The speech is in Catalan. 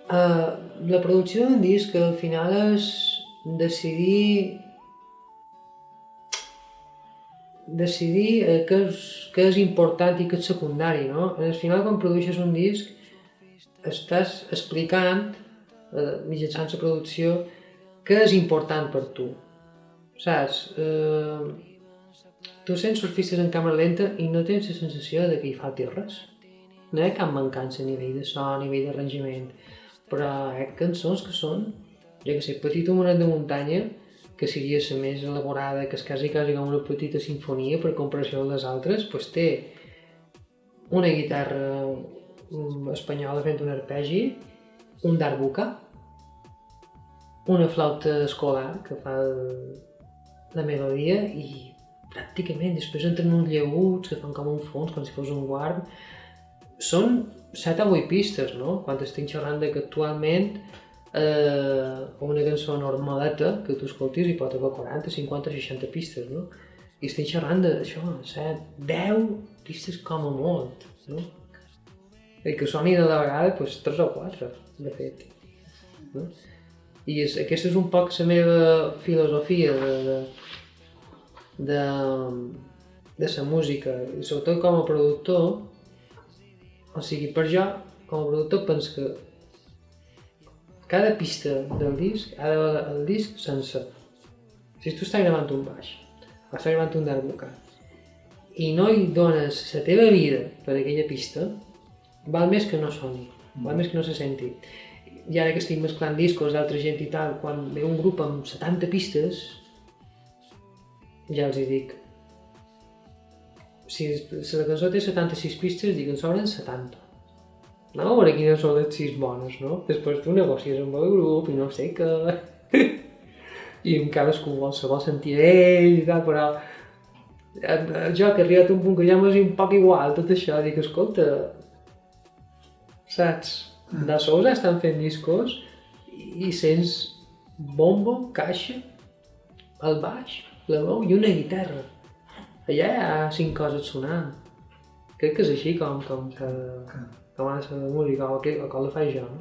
La producció d'un disc al final és decidir què és important i què és secundari, no? Al final, quan produeixes un disc, estàs explicant, mitjançant la producció, què és important per tu, saps? Tu sents surfistes en càmera lenta i no tens la sensació de que hi falti res. No hi ha cap mancança a nivell de so, a nivell d'arranjament, però hi ha cançons que són, jo que sé, Petit homenet de muntanya, que seria la més elaborada, que és quasi com una petita sinfonia per comparació amb les altres, doncs té una guitarra espanyola fent un arpegi, un darbuka, una flauta escolar que fa la melodia i pràcticament després entren uns llaguts que fan com un fons, com si fos un guard. Són 7 o 8 pistes, no? Quan estic xerrant que actualment una cançó normaleta que tu escoltis hi pot haver 40, 50, 60 pistes, no? I estic xerrant d'això, 7, 10 pistes com a molt, no? I que soni de la vegada, doncs 3 o 4, de fet. No? I aquesta és un poc la meva filosofia de la música, i sobretot com a productor, o sigui, per jo, com a productor, penso que cada pista del disc ha d'haver el disc sencer. Si tu estàs gravant un baix, o estàs gravant un darbuka, i no hi dones la teva vida per aquella pista, val més que no soni, val més que no se senti. I ara que estic mesclant discos d'altra gent i tal, quan ve un grup amb 70 pistes, ja els hi dic, si la cançó té 76 pistes, dic que en sobren 70. No, a veure quines són les 6 bones, no? Després tu negocies amb el grup i no sé què... I cadascú se vol sentir ell i tal, però... Jo, que he arribat a un punt que ja m'és un poc igual tot això, dic, escolta... Saps? De sous estan fent discos i sents bombo, caixa, el baix, la veu i una guitarra. Allà hi ha 5 coses sonant. Crec que és així com ha de ser la música, o com la faig jo, no?